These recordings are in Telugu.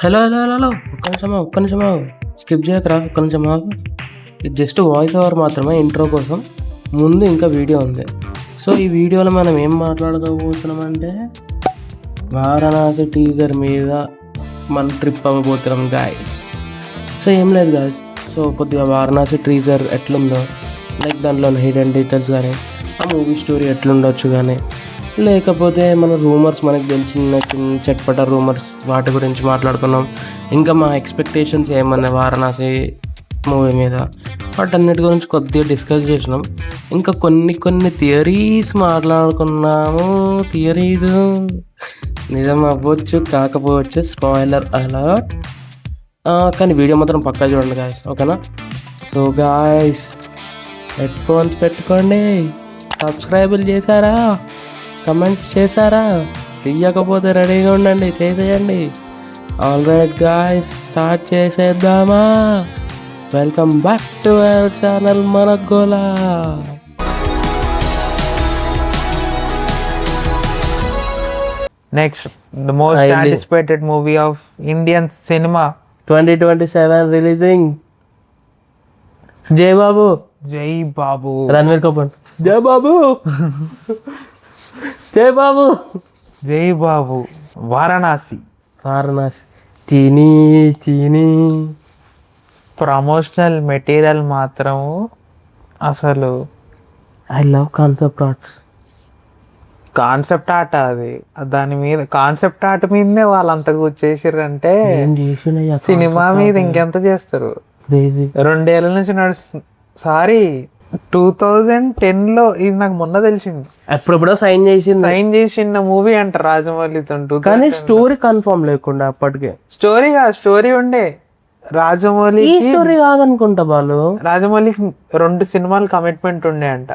హలో హలో హలో హలో ఒక్క నిమిషం ఆగు. స్కిప్ చేయకరా, ఒక్క నిమిషం ఆగు. ఇది జస్ట్ వాయిస్ ఓవర్ మాత్రమే ఇంట్రో కోసం. ముందు ఇంకా వీడియో ఉంది. సో ఈ వీడియోలో మనం ఏం మాట్లాడుకోబోతున్నామంటే వారణాసి టీజర్ మీద మనం ట్రిప్ అవ్వబోతున్నాం గాయస్. సో ఏం లేదు గాయస్, సో కొద్దిగా వారణాసి టీజర్ ఎట్లుందో, లైక్ దాంట్లో హిడెన్ డీటెయిల్స్ కానీ ఆ మూవీ స్టోరీ ఎట్లుండొచ్చు కానీ, లేకపోతే మన రూమర్స్, మనకు తెలిసిన చిన్న చట్పట రూమర్స్, వాటి గురించి మాట్లాడుకున్నాం. ఇంకా మా ఎక్స్పెక్టేషన్స్ ఏమన్నా వారణాసి మూవీ మీద, వాటన్నిటి గురించి కొద్దిగా డిస్కస్ చేసినాం. ఇంకా కొన్ని థియరీస్ మాట్లాడుకున్నాము. థియరీస్ నిజం అవ్వచ్చు, కాకపోవచ్చు, స్పాయిలర్ అలర్ట్. కానీ వీడియో మాత్రం పక్కా చూడండి గాయస్, ఓకేనా? సో గాయస్, హెడ్ ఫోన్స్ పెట్టుకోండి. సబ్స్క్రైబులు చేశారా? కమెంట్స్ చేశారా? చెయ్యకపోతే రెడీగా ఉండండి, చేసేయండి. ఆల్ రైట్ గాయ్స్, స్టార్ట్ చేసేద్దామా? Welcome back to our channel మనగోలా. Next, the most anticipated movie of Indian cinema. 2027 releasing. జై బాబు. జై బాబు. రణవీర్ కపూర్. జై బాబు. జై బాబు. జై బాబు. వారణాసి. చీనీ ప్రమోషనల్ మెటీరియల్ మాత్రం అసలు I love concept arts. Concept art అది. దాని మీద కాన్సెప్ట్ ఆర్ట్ మీదనే వాళ్ళు అంతగా చేసిర్రంటే సినిమా మీద ఇంకెంత చేస్తారు? 2 ఏళ్ళ నుంచి నడుస్తుంది. సారీ, 2010లో ఇది నాకు మొన్న తెలిసింది. ఎప్పుడెప్పుడో సైన్ చేసిన మూవీ అంట రాజమౌళితో. కానీ స్టోరీ కన్ఫర్మ్ లేకుండా అప్పటికే. స్టోరీ ఉండే. రాజమౌళి స్టోరీ కాదనుకుంటా వాళ్ళు. రాజమౌళికి 2 సినిమాలు కమిట్మెంట్ ఉండే అంట.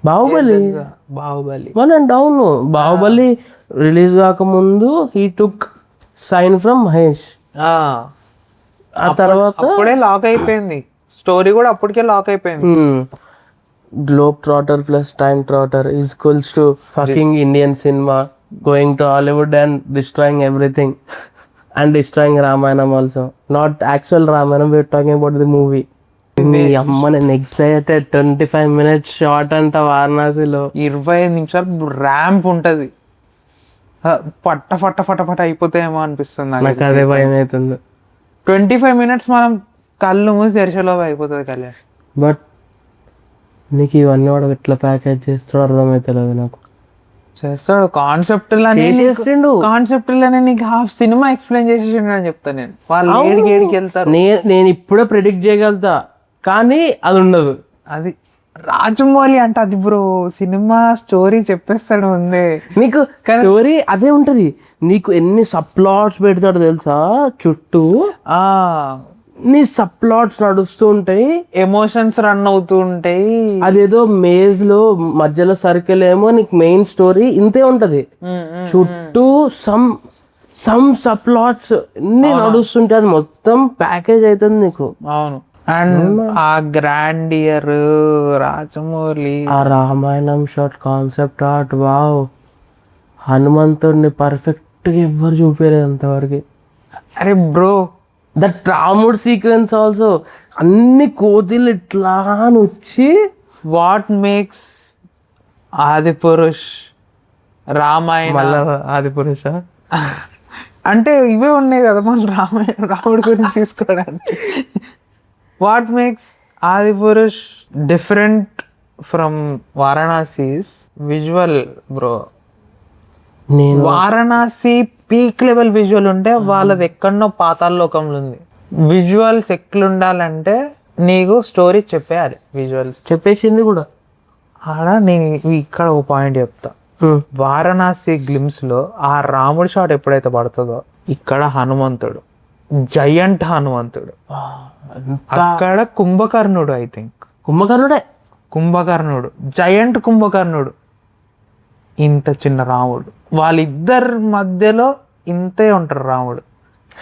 Baahubali one and down. Baahubali release కాకముందు he took sign from Mahesh. ఆ తర్వాత అప్పుడే లాక్ అయిపోయింది స్టోరీ కూడా. అప్పటికే లాక్ అయిపోయింది. Globe trotter plus time trotter equals to fucking Indian cinema going to Hollywood and destroying everything and destroying Ramayanam also. Not actual Ramayanam, we're talking about the movie. మీ అమ్మ, నేను ఎక్సైటెడ్. 25 minutes షార్ట్ అంట వారణాసిలో. 25 నిమిషాలు ర్యాంప్ ఉంటది. పట్ట ఫట్ట ఫట ఫట అయిపోతాయేమో అనిపిస్తుంది నాకు. అదే భయం అవుతుంది. 25 minutes మనం కళ్ళు మూసి తెరిచేలోపు అయిపోతుంది కళ్యాణ్. బట్ నీకు ఇవన్నీ వాడు ఎట్లా ప్యాకేజ్ చేస్తాడో అర్థమైతలేదు నాకు. చేస్తాడు. కాన్సెప్ట్ లోనే నీకు హాఫ్ సినిమా ఎక్స్ప్లెయిన్ చేసేసిండు అని చెప్తాను నేను. వాళ్ళు ఏడికి వెళ్తారు నేను ఇప్పుడే ప్రిడిక్ట్ చేయగలుగుతా, కానీ అది ఉండదు. అది రాజమౌళి అంటే అది బ్రో. సినిమా స్టోరీ చెప్పేస్తాడు ముందే. నీకు స్టోరీ అదే ఉంటది. నీకు ఎన్ని సబ్ ప్లాట్స్ పెడతాడు తెలుసా చుట్టూ. నీ సబ్ ప్లాట్స్ నడుస్తూ ఉంటాయి, ఎమోషన్స్ రన్ అవుతూ ఉంటాయి. అదేదో మేజ్ లో మధ్యలో సర్కిల్ ఏమో, నీకు మెయిన్ స్టోరీ ఇంతే ఉంటది. చుట్టూ సమ్ సబ్ ప్లాట్స్ అన్ని నడుస్తుంటాయి. అది మొత్తం ప్యాకేజ్ అవుతుంది నీకు. అవును. అండ్ ఆ గ్రాండియర్ రాజమౌళి, ఆ Ramayanam shot, concept art, wow. హనుమంతుడిని పర్ఫెక్ట్ గా ఎవ్వరు చూపించలేదు అంతవరకు. అరే బ్రో, దట్ రాముడు సీక్వెన్స్ ఆల్సో, అన్ని కోతిలు ఇట్లా వచ్చి. వాట్ మేక్స్ ఆదిపురుష్ రామాయణ ఆదిపురుష అంటే ఇవే ఉన్నాయి కదా మళ్ళీ రాముడి గురించి తీసుకోవడానికి. What makes Adipurush different from Varanasi's visual bro. Varanasi peak level visual ఉంటే వాళ్ళది ఎక్కడనో పాతాళ లోకంలో ఉంది. విజువల్స్ ఎట్లుండాలంటే నీకు స్టోరీ చెప్పేయాలి. విజువల్స్ చెప్పేసింది కూడా. ఆడ నేను ఇక్కడ ఒక పాయింట్ చెప్తా. వారణాసి గ్లిమ్స్ లో ఆ రాముడి షాట్ ఎప్పుడైతే పడుతుందో, ఇక్కడ హనుమంతుడు, జయంట్ హనుమంతుడు. అక్కడ కుంభకర్ణుడు, ఐ థింక్ కుంభకర్ణుడు, జయంట్ కుంభకర్ణుడు, ఇంత చిన్న రాముడు. వాళ్ళిద్దరి మధ్యలో ఇంతే ఉంటారు రాముడు.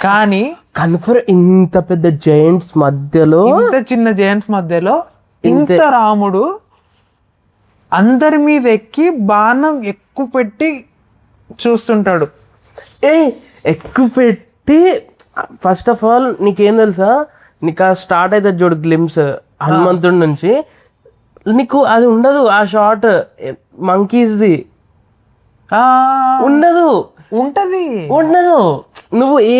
కానీ ఇంత పెద్ద జైంట్స్ మధ్యలో, ఇంత చిన్న జైంట్స్ మధ్యలో ఇంత రాముడు అందరి మీద ఎక్కి బాణం ఎక్కువ పెట్టి చూస్తుంటాడు. ఎక్కువ పెట్టి అంటే ఫస్ట్ ఆఫ్ ఆల్ నీకేం తెలుసా, నీకు ఆ స్టార్ట్ అవుతుంది చూడు గ్లిమ్స్ హనుమంతుడి నుంచి, నీకు అది ఉండదు ఆ షార్ట్ మంకీస్ది ఉండదు ఉండదు. నువ్వు ఈ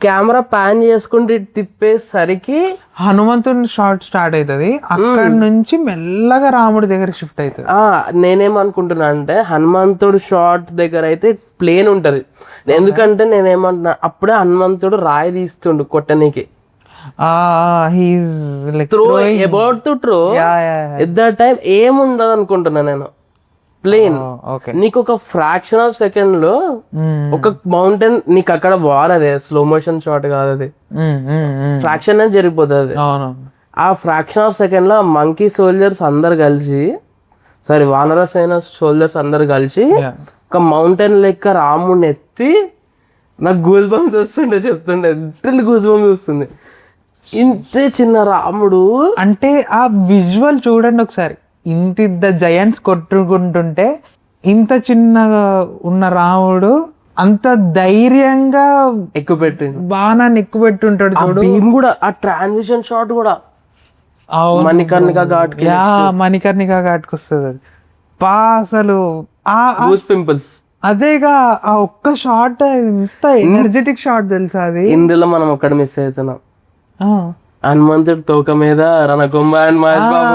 కెమెరా ప్యాన్ చేసుకుంటే తిప్పేసరికి హనుమంతుని షార్ట్ స్టార్ట్ అవుతుంది, అక్కడ నుంచి మెల్లగా రాముడి దగ్గర షిఫ్ట్ అవుతుంది. నేనేమనుకుంటున్నా అంటే హనుమంతుడు షార్ట్ దగ్గర అయితే ప్లేన్ ఉంటది, ఎందుకంటే నేనేమంటున్నా అప్పుడే హనుమంతుడు రాయి తీస్తుండు కొట్టనీకి, about to throw at that time ఏముండదు అనుకుంటున్నా నేను. ప్లేన్ నీకు ఒక ఫ్రాక్షన్ ఆఫ్ సెకండ్ లో ఒక మౌంటైన్ నీకు అక్కడ వార్, అదే స్లో మోషన్ షాట్ కాదు, అది ఫ్రాక్షన్ అనేది జరిగిపోతుంది. ఆ ఫ్రాక్షన్ ఆఫ్ సెకండ్ లో మంకీ సోల్జర్స్ అందరు కలిసి, సారీ వానర సేన సోల్జర్స్ అందరు కలిసి ఒక మౌంటైన్ లెక్క రాముడిని ఎత్తి, నాకు గూస్ బంప్స్ వస్తుండే చెప్తుండే, గూస్ బంప్స్ వస్తుంది. ఇంతే చిన్న రాముడు అంటే ఆ విజువల్ చూడండి ఒకసారి, ఇంత జయంట్స్ కొట్టుకుంటుంటే ఇంత చిన్నగా ఉన్న రాముడు అంత ధైర్యంగా ఎక్కుపెట్టి బాణాన్ని ఎక్కుపెట్టుంటాడు చూడు. భీమ్ కూడా ఆ ట్రాన్సిషన్ షాట్ కూడా మణికర్ణిక ఘాట్కి, మణికర్ణిక ఘాట్కి వస్తుంది అది అసలు పింపుల్స్. అదేగా ఆ ఒక్క షాట్ ఎంత ఎనర్జెటిక్ షాట్ తెలుసా అది. ఇందులో మనం ఒక్కటి మిస్ అవుతున్నాం, హనుమంతుడు తోక మీద రణకుంభ అండ్ మహేష్ బాబు.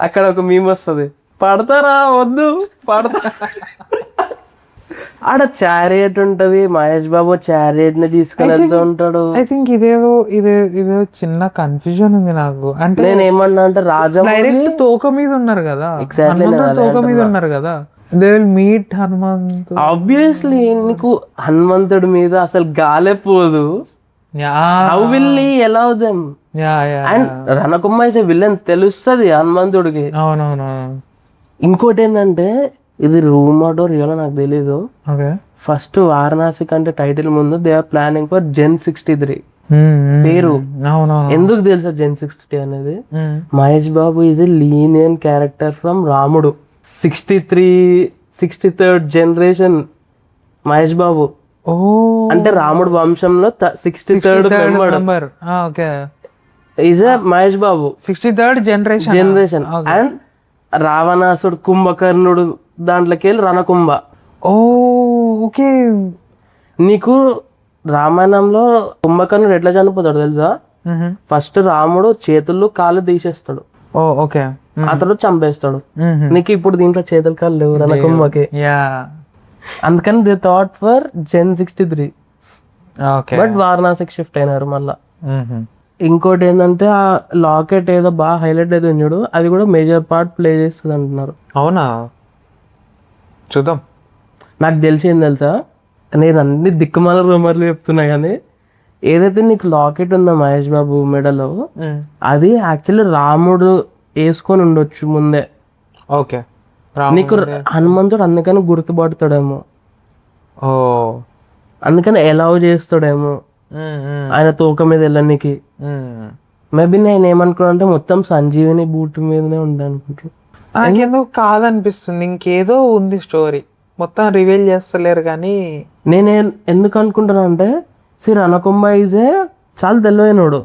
అక్కడ ఒక మీమ్ వస్తుంది, పడతారా వద్దు పడతా. ఆడ చారియట్ ఉంటది, మహేష్ బాబు చారియట్ ని తీసుకుని వెళ్తూ ఉంటాడు. ఐ థింక్ ఇదేదో చిన్న కన్ఫ్యూజన్ ఉంది నాకు. అంటే నేను ఏమన్నా అంటే రాజా డైరెక్ట్ తోక మీద ఉన్నారు కదా, తోక మీద ఉన్నారు కదా, they will meet Hanumanth. Obviously నీకు హనుమంతుడి మీద అసలు గాలే పోదు. How will he allow them? And Ranakumbha is villain తెలుస్తుంది హనుమంతుడికి. అవునవును. ఇంకోటి ఏంటంటే ఇది రూమర్ రియల్ నాకు తెలీదు. ఫస్ట్ వారణాసి కంటే టైటిల్ ముందు they are planning for Gen 63 పేరు. ఎందుకు తెలుసా Gen 63 అనేది? Mahesh Babu is a lineal character from Ramudu. 63rd generation Mahesh Babu. అంటే రాముడు వంశంలో 63rd member is Mahesh Babu, 63rd generation. And Ravanasurudu Kumbhakarnudu దాంట్లోకి వెళ్ళి రణకుంభ. ఓకే. నీకు రామాయణంలో కుంభకర్ణుడు ఎట్లా చనిపోతాడు తెలుసా? ఫస్ట్ రాముడు చేతులు కాళ్ళు తీసేస్తాడు, అతడు చంపేస్తాడు. నీకు ఇప్పుడు దీంట్లో చేతులు కాళ్ళు లేవు రణకుంభకి, అందుకని they thought for Gen 63. But వారణాసికి షిఫ్ట్ అయినారు మళ్ళా. ఇంకోటి ఏంటంటే ఆ లాకెట్ ఏదో బాగా హైలైట్ అయితే చూడు, అది కూడా మేజర్ పార్ట్ ప్లే చేస్తుంది అంటున్నారు. అవునా? చూద్దాం. నాకు తెలిసింది తెలుసా, నేను అన్ని దిక్కుమాల రూమర్లు చెప్తున్నా కానీ ఏదైతే నీకు లాకెట్ ఉందో మహేష్ బాబు మెడలో, అది యాక్చువల్లీ రాముడు వేసుకొని ఉండొచ్చు ముందే. ఓకే. నీకు హనుమంతుడు అందుకని గుర్తుపడతాడేమో, అందుకని అలౌ చేస్తాడేమో ఆయన తోక మీద వెళ్ళడానికి. మేబీ నేను ఏమనుకున్నా అంటే మొత్తం సంజీవిని బూట్ మీదనే ఉంది అనుకుంటా. నాకెందుకు కాదనిపిస్తుంది, ఇంకేదో ఉంది స్టోరీ, మొత్తం రివీల్ చేస్తలేరు. కానీ నేను ఎందుకు అనుకుంటున్నా అంటే రణకుంభ ఈజే చాలా తెలివైనడు,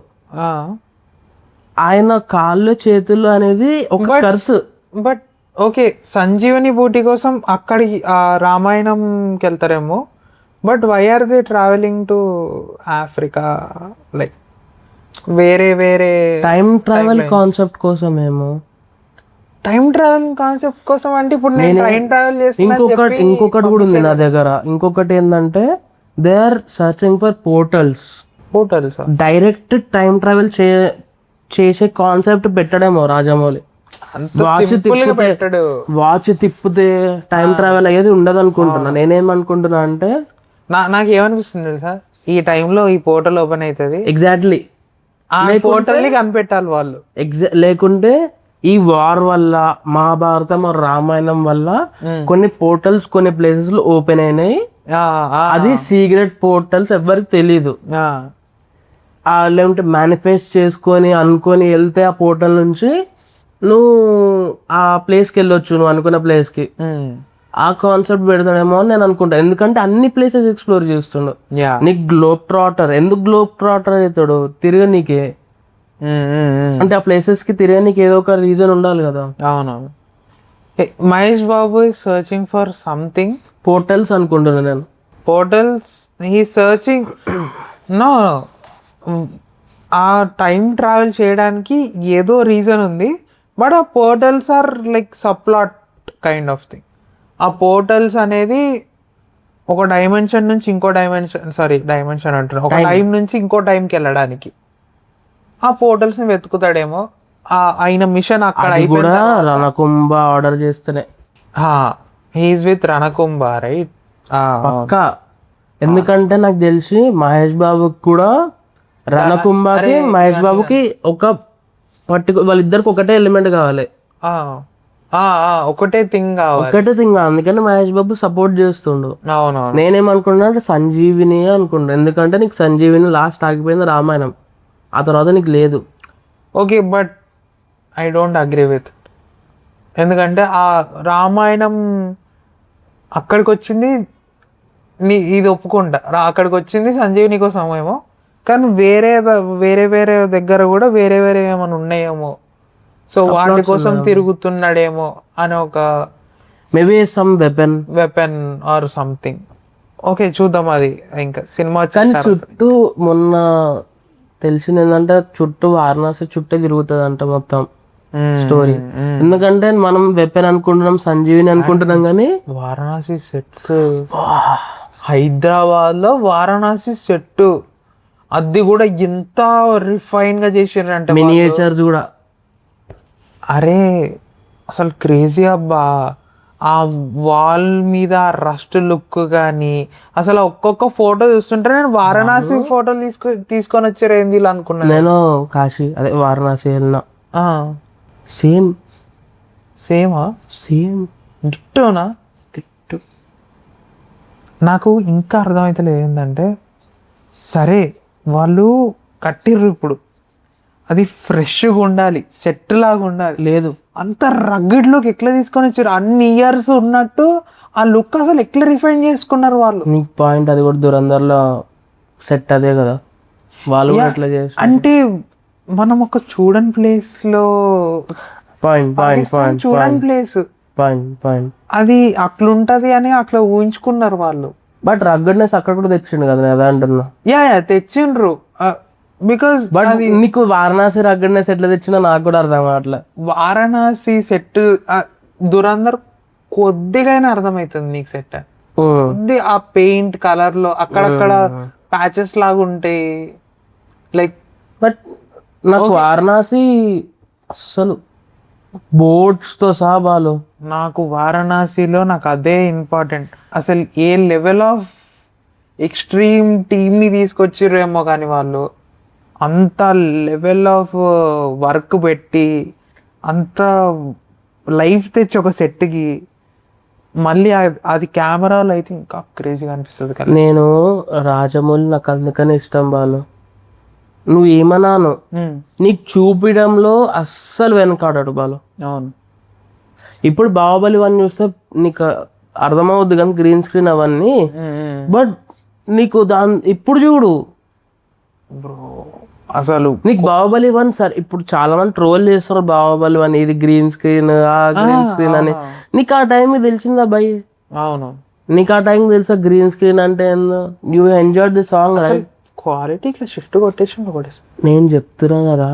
ఆయన కాళ్ళు చేతులు అనేది ఒక కర్సు. బట్ ఓకే, సంజీవని బూటి కోసం అక్కడికి రామాయణంకి వెళ్తారేమో. But why are they travelling to Africa? Like వేరే టైం ట్రావెల్ కాన్సెప్ట్ కోసం ఏమో. టైం ట్రావెలింగ్ కాన్సెప్ట్ కోసం అంటే ఇప్పుడు నేను ట్రైన్ ట్రావెల్ చేస్తున్నా. ఇంకొకటి కూడా ఉంది నా దగ్గర. ఇంకొకటి ఏంటంటే they are searching for portals. Direct time travel చేసే కాన్సెప్ట్ పెట్టడేమో రాజమౌళి. వాచ్ తిప్పితే టైం ట్రావెల్ అయ్యేది ఉండదు అనుకుంటున్నా. నేనేమనుకుంటున్నా అంటే నాకు ఏమనిపిస్తుంది తెలుసా, ఈ టైంలో ఈ పోర్టల్ ఓపెన్ అవుతుంది. ఎగ్జాక్ట్లీ పోర్టల్ ని కనిపెట్టాలి వాళ్ళు. లేకుంటే ఈ వార్ వల్ల, మహాభారతం రామాయణం వల్ల కొన్ని పోర్టల్స్ కొన్ని ప్లేసెస్ లో ఓపెన్ అయినాయి. అది సీక్రెట్ పోర్టల్స్ ఎవరికి తెలీదు. లేకుంటే మేనిఫెస్ట్ చేసుకొని అనుకొని వెళ్తే ఆ పోర్టల్ నుంచి నువ్వు ఆ ప్లేస్కి వెళ్ళొచ్చు, నువ్వు అనుకున్న ప్లేస్కి. ఆ కాన్సెప్ట్ పెడతాడేమో అని నేను అనుకుంటా. ఎందుకంటే అన్ని ప్లేసెస్ ఎక్స్ప్లోర్ చేస్తుండు. యా నీకు గ్లోబ్ ట్రాటర్ ఎందుకు గ్లోబ్ ట్రాటర్ అవుతాడు? తిరగనీకే. అంటే ఆ ప్లేసెస్ కి తిరగనీకి ఏదో ఒక రీజన్ ఉండాలి కదా. అవునవును. Mahesh Babu is searching for something. Portals అనుకుంటున్నాను నేను. Portals he searching. నో, ఆ టైం ట్రావెల్ చేయడానికి ఏదో రీజన్ ఉంది. బట్ ఆ portals are like subplot kind of thing. ఆ పోర్టల్స్ అనేది ఒక డైమెన్షన్ నుంచి ఇంకో డైమెన్షన్ అంటున్నా, ఒక టైం నుంచి ఇంకో టైంకి వెళ్ళడానికి ఆ పోర్టల్స్ ని వెతుకుతాడేమో. ఆయన మిషన్ అక్కడ కూడా రణకుంభ ఆర్డర్ చేస్తేనే. He's with Ranakumbha, right? పక్కా. ఎందుకంటే నాకు తెలిసి మహేష్ బాబుకి కూడా రణకుంభకి మహేష్ బాబుకి ఒక వాళ్ళిద్దరికి ఒకటే ఎలిమెంట్ కావాలి, ఒకటే థింగ్ అందుకని మహేష్ బాబు సపోర్ట్ చేస్తుండు. అవును. నేనేమనుకున్నా అంటే సంజీవిని అనుకుంటా. ఎందుకంటే నీకు సంజీవిని లాస్ట్ ఆగిపోయింది రామాయణం, ఆ తర్వాత నీకు లేదు. Okay, but I don't agree with. ఎందుకంటే ఆ రామాయణం అక్కడికి వచ్చింది, ఇది ఒప్పుకుంటా, అక్కడికి వచ్చింది సంజీవిని కోసం ఏమో, కానీ వేరే వేరే దగ్గర కూడా వేరే ఏమైనా ఉన్నాయేమో. సో వాటి కోసం తిరుగుతున్నాడేమో అని ఒక maybe some weapon or something. Okay, చూద్దాం అది ఇంకా సినిమా. కానీ చుట్టూ మొన్న తెలిసింది ఏంటంటే చుట్టూ వారణాసి చుట్టూ తిరుగుతుంది అంట మొత్తం స్టోరీ. ఎందుకంటే మనం వెపన్ అనుకుంటున్నాం, సంజీవిని అనుకుంటున్నాం, కానీ వారణాసి సెట్స్, హైదరాబాద్ లో వారణాసి సెట్, అది కూడా ఎంత రిఫైన్ గా చేసారంటే మినియేచర్స్ కూడా. అరే అసలు క్రేజీ అబ్బా. ఆ వాల్ మీద రస్ట్ లుక్ కానీ అసలు ఒక్కొక్క ఫోటో చూస్తుంటే నేను వారణాసి ఫోటోలు తీసుకొని వచ్చారు ఏంది ఇలా అనుకున్నాను. నేను కాశీ అదే వారణాసి వెళ్ళినా. సేమా డిట్టోనా? నాకు ఇంకా అర్థమైతలేదు ఏంటంటే, సరే వాళ్ళు కట్టిర్రు, ఇప్పుడు అది ఫ్రెష్గా ఉండాలి, సెట్ లాగా ఉండాలి, లేదు అంత రగ్గడ్ లుక్ ఎట్లా తీసుకొని వచ్చారు? అన్ని ఇయర్స్ ఉన్నట్టు ఆ లుక్ అసలు ఎట్లా రిఫైన్ చేసుకున్నారు వాళ్ళు? నీకు పాయింట్ అది కూడా దురందర్లో సెట్ అదే కదా, వాళ్ళు ఎట్లా చేస్తారు అంటే మనం ఒక చూడని ప్లేస్ లో చూడని ప్లేస్ అది అట్లుంటది అని అట్లా ఊహించుకున్నారు వాళ్ళు. బట్ రగ్గడ్నెస్ అక్కడ కూడా తెచ్చిండు కదా, నేను అదే అంటున్నా. యా తెచ్చిండ్రు, బికాస్ బట్ నీకు వారణాసి రగ్గడ్నెస్ ఎట్లా తెచ్చినా నాకు కూడా అర్థం అట్లా. వారణాసి సెట్ దురందర్ కొద్దిగా అర్థమవుతుంది నీకు సెట్. కొద్ది ఆ పెయింట్ కలర్ లో అక్కడక్కడ ప్యాచెస్ లాగా ఉంటాయి లైక్. బట్ నాకు వారణాసి అస్సలు బోట్స్ తో సహా బాలు. నాకు వారణాసిలో నాకు అదే ఇంపార్టెంట్. అసలు ఏ లెవెల్ ఆఫ్ ఎక్స్ట్రీమ్ టీమ్ ని తీసుకొచ్చిర్రేమో కానీ వాళ్ళు అంత లెవెల్ ఆఫ్ వర్క్ పెట్టి అంత లైఫ్ తెచ్చి ఒక సెట్కి మళ్ళీ అది కెమెరాలో అయితే ఇంకా క్రేజీగా అనిపిస్తుంది కదా. నేను రాజమౌళి నాకు అందుకనే ఇష్టం బాలు. నువ్వు ఏమన్నాను నీకు చూపించడంలో అస్సలు వెనకాడాడు బాలు. అవును, ఇప్పుడు బాహుబలి 1 చూస్తే నీకు అర్థమవుద్ది కానీ గ్రీన్ స్క్రీన్ అవన్నీ. బట్ నీకు ఇప్పుడు చూడు బ్రో, అసలు నీకు బాహుబలి 1 సరే, ఇప్పుడు చాలా మంది ట్రోల్ చేస్తారు బాహుబలి 1 ఇది గ్రీన్ స్క్రీన్ అని. నీకు ఆ టైం తెలిసిందా భయ్? అవును, నీకు ఆ టైం తెలుసా గ్రీన్ స్క్రీన్ అంటే ఏందో? You enjoy the song right? Quality ఇట్లా షిఫ్ట్ కొట్టేసి. నేను చెప్తున్నా కదా,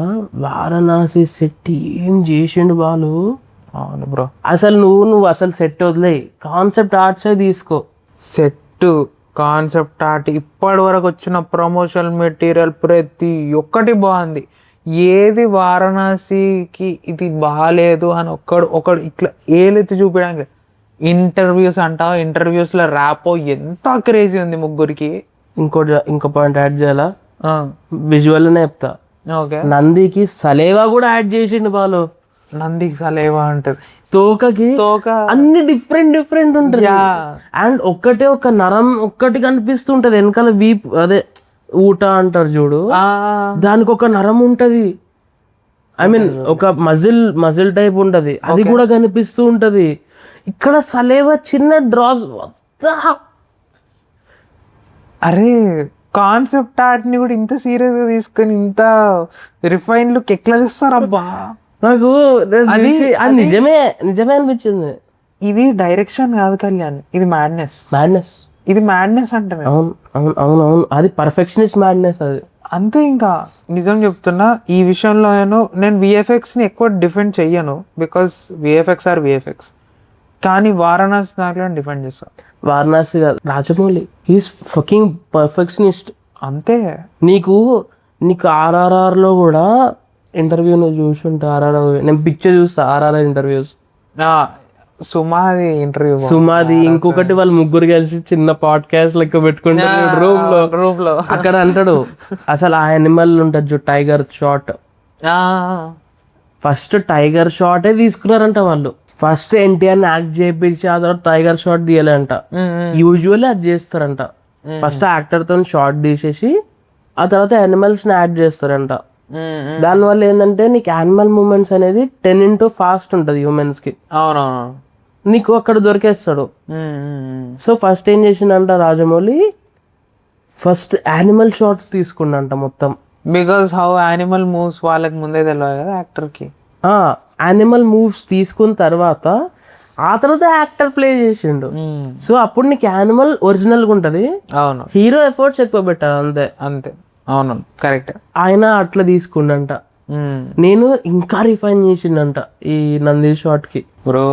వారణాసి సెట్ ఏం చేసిండు బాలు. అవును బ్రో, అసలు నువ్వు అసలు సెట్ వదిలే, కాన్సెప్ట్ ఆర్ట్సే తీసుకో. సెట్ కాన్సెప్ట్ ఆర్ట్ ఇప్పటి వరకు వచ్చిన ప్రమోషనల్ మెటీరియల్ ప్రతి ఒక్కటి బాగుంది. ఏది వారణాసికి ఇది బాగాలేదు అని ఒకడు ఇట్లా ఏలెత్తి చూపించడానికి. ఇంటర్వ్యూస్ అంటావా, ఇంటర్వ్యూస్లో ర్యాపో ఎంత క్రేజీ ఉంది ముగ్గురికి. ఇంకో పాయింట్ యాడ్ చేయాలా? విజువల్నే చెప్తా. ఓకే, నందికి సలేవా కూడా యాడ్ చేసిండు బాలు. నందికి సలేవా అంటది, తోక అన్ని డిఫరెంట్ ఉంటుంది. అండ్ ఒక్కటే ఒక నరం ఒక్కటి కనిపిస్తుంటది వెనకాల, వీప్ అదే ఊట అంటారు చూడు, దానికి ఒక నరం ఉంటది. ఐ మీన్ ఒక మజిల్ టైప్ ఉంటది, అది కూడా కనిపిస్తూ ఉంటది. ఇక్కడ సలేవా చిన్న డ్రాప్స్ అరే కాన్సెప్ట్ ఆర్ట్ ని కూడా ఇంత సీరియస్ గా తీసుకొని ఇంత రిఫైన్ లుక్ ఎట్లా తెస్తారబ్బా. నాకు అది నిజమే అనిపించింది. ఇది డైరెక్షన్ కాదు కళ్యాణ్, ఇది మ్యాడ్నెస్. ఇది మ్యాడ్నెస్ అంటే అవును అవును అవును అవును, అది పర్ఫెక్షనిస్ట్ మ్యాడ్నెస్ అది. అంతే. ఇంకా నిజం చెప్తున్నా, ఈ విషయంలో నేను విఎఫ్ఎక్స్ ని ఎక్కువ డిఫెండ్ చెయ్యను, బికాస్ విఎఫ్ఎక్స్ ఆర్ విఎఫ్ఎక్స్. కానీ వారణాసి దాంట్లో డిఫెండ్ చేస్తాను. వారణాసి కాదు, రాజమౌళి హీస్ ఫకింగ్ పర్ఫెక్షనిస్ట్. అంతే. నీకు ఆర్ఆర్ఆర్లో కూడా ఇంటర్వ్యూ నువ్వు చూసుంటా. ఆర్ఆర్ఆర్ నేను పిక్చర్ చూస్తా, ఆర్ఆర్ఆర్ ఇంటర్వ్యూస్. సుమాది ఇంటర్వ్యూ, సుమాది ఇంకొకటి వాళ్ళు ముగ్గురు కలిసి చిన్న పాడ్కాస్ట్ లెక్క పెట్టుకుంటారు రూమ్ లో. అక్కడ అంటాడు అసలు ఆ యానిమల్ ఉంటుంది టైగర్ షాట్, ఫస్ట్ టైగర్ షాటే తీసుకున్నారంట వాళ్ళు. ఫస్ట్ ఎన్టీఆర్ యాక్ట్ చేయించి ఆ తర్వాత టైగర్ షాట్ తీయాలంట. యూజువల్లీ అది చేస్తారంట. ఫస్ట్ యాక్టర్ తో షాట్ తీసేసి ఆ తర్వాత యానిమల్స్ ని యాడ్ చేస్తారంట. దానివల్ల ఏంటంటే నీకు యానిమల్ మూమెంట్స్ అనేది 10x ఫాస్ట్ ఉంటుంది హ్యూమన్స్ కి. అవునవును. నీకు అక్కడ దొరికేస్తాడు. సో ఫస్ట్ ఏం చేసిందంట రాజమౌళి, ఫస్ట్ యానిమల్ షాట్స్ తీసుకున్నంట మొత్తం. బికాస్ హౌ యానిమల్ మూవ్స్ వాళ్ళకి ముందే తెలియదు కదా యాక్టర్ కి. యానిమల్ మూవ్స్ తీసుకున్న తర్వాత ఆ తర్వాత యాక్టర్ ప్లే చేసిండు. సో అప్పుడు నీకు యానిమల్ ఒరిజినల్ గా ఉంటది. అవును. హీరో ఎఫర్ట్స్ ఎక్కువ పెట్టారు అంతే. అంతే. అవును, కరెక్ట్. ఆయన అట్లా తీసుకుండంట. నేను ఇంకా రిఫైన్ చేసిండంట ఈ నంది షాట్ కి. బ్రో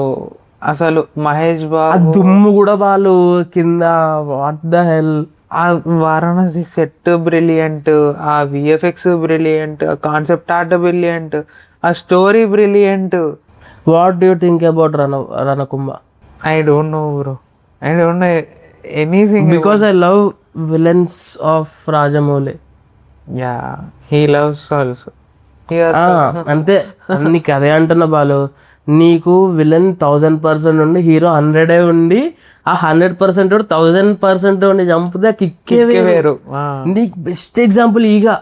అసలు మహేష్ బాబు దుమ్ము కూడా వాళ్ళు కింద, వాట్ ద హెల్. ఆ వారణాసి సెట్ బ్రిలియంట్, ఆ విఎఫ్ఎక్స్ బ్రిలియంట్, ఆ కాన్సెప్ట్ ఆర్ట్ బ్రిలియంట్, ఆ story brilliant. What do you think about Ranakumbha? I don't know bro, I don't know anything because I love villains of Rajamouli. Yeah, he loves also. అంతే. నీకు అదే అంటున్నా బాలు, నీకు విలన్ 1000% ఉండి హీరో 100 ఉండి ఆ 100% 1000% ఉండి చంపితే కిక్కే వేరు. నీకు బెస్ట్ ఎగ్జాంపుల్ ఈగా.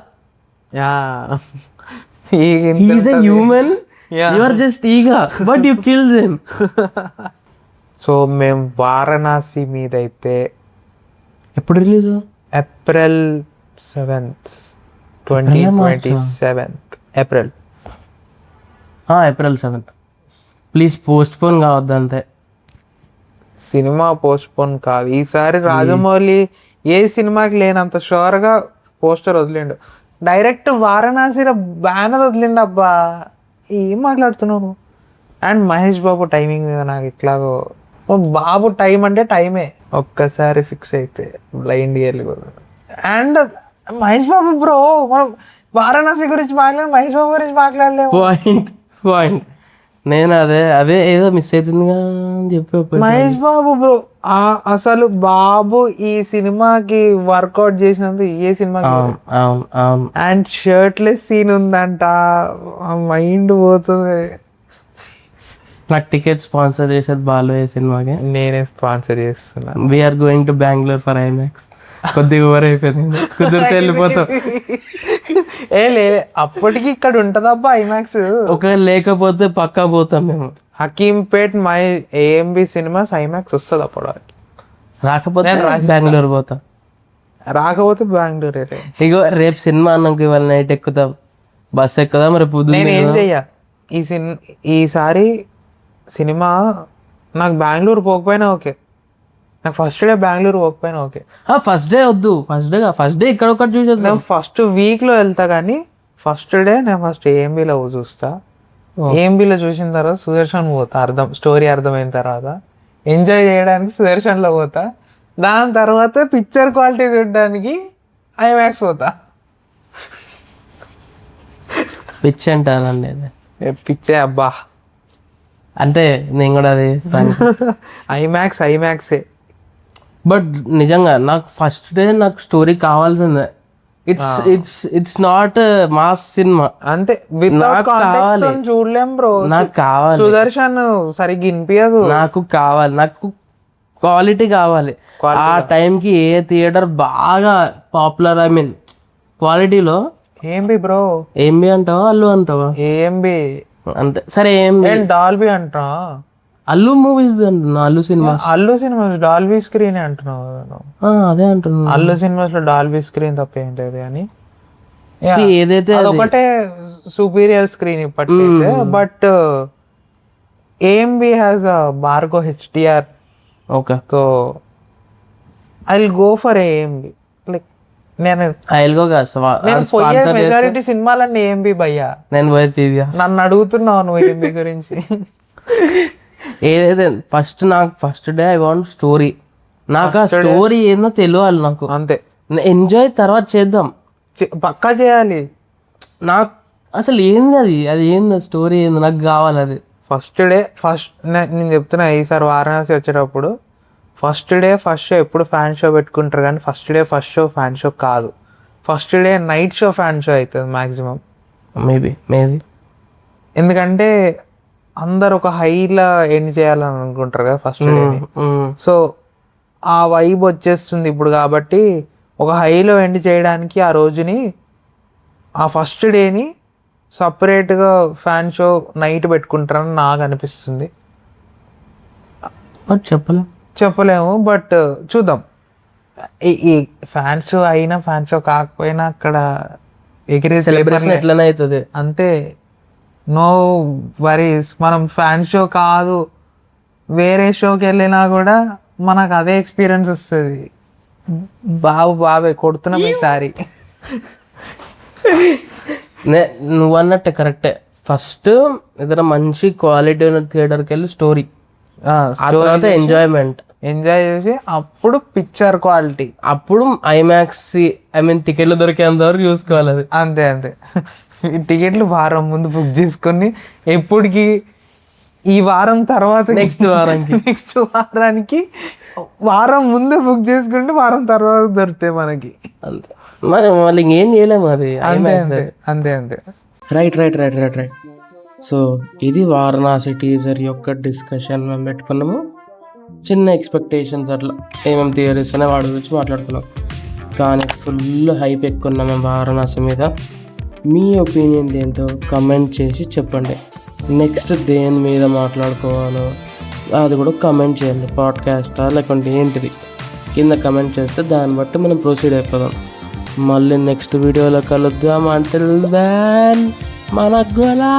He's a human. You are just eager, but you killed him. So మేము వారణాసి మీద అయితే ఎప్పుడు release? April 7th, 2027. April 7th. Please post phone కావద్దు అంతే. సినిమా పోస్ట్ పోన్ కాదు ఈసారి. రాజమౌళి ఏ సినిమాకి లేనంత షూర్ గా పోస్టర్ వదిలిండు. డైరెక్ట్ వారణాసిలో బ్యానర్ వదిలిండు. అబ్బా ఏం మాట్లాడుతున్నావు. అండ్ మహేష్ బాబు టైమింగ్ మీద నాకు ఇట్లాగో, బాబు టైం అంటే టైమే, ఒక్కసారి ఫిక్స్ అయితే బ్లైండ్ వెళ్ళిపోదు. అండ్ మహేష్ బాబు బ్రో, మనం వారణాసి గురించి మాట్లాడి మహేష్ బాబు గురించి మాట్లాడలేము. పాయింట్ నేను అదే ఏదో మిస్ అవుతుందిగా అని చెప్పి. మహేష్ బాబు బ్రో అసలు బాబు ఈ సినిమాకి వర్కౌట్ చేసినందుకు ఏ సినిమా. అండ్ షర్ట్లెస్ సీన్ ఉందంట, మైండ్ పోతుంది. నాకు టికెట్ స్పాన్సర్ చేసేది బాలు ఏ సినిమాకి. నేనే స్పాన్సర్ చేస్తున్నా. We're going to Bengaluru for IMAX. కొద్దిగా ఓవర్ అయిపోయింది, కుదిరితే వెళ్ళిపోతాం. లే అప్పటికి ఇక్కడ ఉంటదబ్బా ఐమాక్స్. ఒకవేళ లేకపోతే పక్కా పోతాం మేము. Hakimpet my AMB cinemas IMAX వస్తుంది అప్పుడు. రాకపోతే బెంగళూరు పోతాం. రాకపోతే బెంగళూరు. ఇగో రేపు సినిమా అన్నాక ఇవాళ నైట్ ఎక్కుతాం, బస్ ఎక్కుదాం. రేపు నేను ఏం చెయ్యా ఈసారి సినిమా నాకు బెంగళూరు పోకపోయినా ఓకే, నాకు ఫస్ట్ డే బెంగళూరు పోకపోయినా ఓకే. ఫస్ట్ డే వద్దు, ఫస్ట్ డే ఇక్కడ ఒకటి చూసేద్దాం. ఫస్ట్ వీక్లో వెళ్తా కానీ ఫస్ట్ డే నేను ఫస్ట్ ఏఎంబీలో చూస్తా. ఏఎంబీలో చూసిన తర్వాత సుదర్శన్ పోతా, స్టోరీ అర్థమైన తర్వాత ఎంజాయ్ చేయడానికి సుదర్శన్లో పోతా. దాని తర్వాత పిక్చర్ క్వాలిటీ చూడడానికి ఐమాక్స్ పోతా. పిచ్ అంటారండి, పిచ్చే అబ్బా. అంటే నేను కూడా అది ఐమాక్సే. బట్ నిజంగా నాకు ఫస్ట్ డే నాకు స్టోరీ కావాల్సిందే. It's not mass cinema. అంటే చూడలేం బ్రో. నాకు కావాలి సుదర్శన్ సరిగ్గా వినిపించదు. నాకు క్వాలిటీ కావాలి. ఆ టైంకి ఏ థియేటర్ బాగా పాపులర్, ఐ మీన్ క్వాలిటీలో. ఏంబి బ్రో? ఏంబి అంటావా అల్లు అంటావా? ఏంబి అంతే. సరే ఏంబి డాల్బీ అంటా. అల్లు మూవీస్ అంటున్నా, Allu cinema. Allu cinemas Dolby screen అంటున్నావు కదా నువ్వు. అదే అంటున్నా. అల్లు సినిమాస్ లో డాల్బీ స్క్రీన్ తప్ప ఏంటది అని ఏదైతే అదొకటే సుపీరియర్ స్క్రీన్ ఇప్పటికైతే. But AMB has Barco HDR. Okay, so I will go for AMB. Like నేను మెజారిటీ సినిమాలన్నీ ఏఎంబి భయ్యా. నేను పోయి నన్ను అడుగుతున్నావు నువ్వు ఏఎంబి గురించి. ఏదైతే first day I want story. నాకు ఆ స్టోరీ ఏందో తెలియాలి నాకు, అంతే. ఎంజాయ్ తర్వాత చేద్దాం, పక్కా చేయాలి. నాకు అసలు ఏంది అది ఏంది స్టోరీ ఏంది నాకు కావాలి అది. ఫస్ట్ నేను చెప్తున్నా, ఈసారి వారణాసి వచ్చేటప్పుడు ఫస్ట్ షో ఎప్పుడు ఫ్యాన్ షో పెట్టుకుంటారు, కానీ ఫస్ట్ షో ఫ్యాన్ షో కాదు. First day night show fan show అవుతుంది మ్యాక్సిమం. మేబీ ఎందుకంటే అందరు ఒక హైలా ఎండ్ చేయాలని అనుకుంటారు కదా ఫస్ట్ డేని. సో ఆ వైబ్ వచ్చేస్తుంది ఇప్పుడు. కాబట్టి ఒక హైలో ఎండ్ చేయడానికి ఆ రోజుని, ఆ ఫస్ట్ డేని సపరేట్గా ఫ్యాన్ షో నైట్ పెట్టుకుంటారని నాకు అనిపిస్తుంది. చెప్పలేము, బట్ చూద్దాం. ఈ ఫ్యాన్ షో అయినా ఫ్యాన్ షో కాకపోయినా అక్కడ ఎట్లనే అవుతుంది అంతే. No worries. మనం ఫ్యాన్ షో కాదు వేరే షోకి వెళ్ళినా కూడా మనకు అదే ఎక్స్పీరియన్స్ వస్తుంది. బాబే కొడుతున్నాం ఈసారి. నువ్వు అన్నట్టే కరెక్టే. ఫస్ట్ ఏదైనా మంచి క్వాలిటీ ఉన్న థియేటర్కి వెళ్ళి స్టోరీ, తర్వాత ఎంజాయ్ చేసి అప్పుడు పిక్చర్ క్వాలిటీ, అప్పుడు ఐమాక్స్ టికెట్లు దొరికేంత వరకు చూసుకోవాలి అది. అంతే. టికెట్లు వారం ముందు బుక్ చేసుకొని ఎప్పటికి ఈ వారం తర్వాత నెక్స్ట్ వారానికి వారం ముందు బుక్ చేసుకుంటే వారం తర్వాత దొరుకుతాయి మనకి. అంతే, మరి మళ్ళీ ఇంకేం చేయలేము అది. అంతే. రైట్. సో ఇది వారణాసి టీజర్ యొక్క డిస్కషన్ మేము పెట్టుకున్నాము. చిన్న ఎక్స్పెక్టేషన్స్ అట్లా ఏమేమి థియరీస్ ఉన్నాయి వాడి గురించి మాట్లాడుకున్నాం. కానీ ఫుల్ హైప్ ఎక్కున్నాం మేము వారణాసి మీద. మీ ఒపీనియన్ ఏంటో కమెంట్ చేసి చెప్పండి. నెక్స్ట్ దేని మీద మాట్లాడుకోవాలో అది కూడా కమెంట్ చేయండి. పాడ్కాస్టా లేకుంటే ఏంటిది కింద కమెంట్ చేస్తే దాన్ని బట్టి మనం ప్రొసీడ్ అయిపోదాం. మళ్ళీ నెక్స్ట్ వీడియోలో కలుద్దాం. అంటిల్ దెన్ మన గోలా.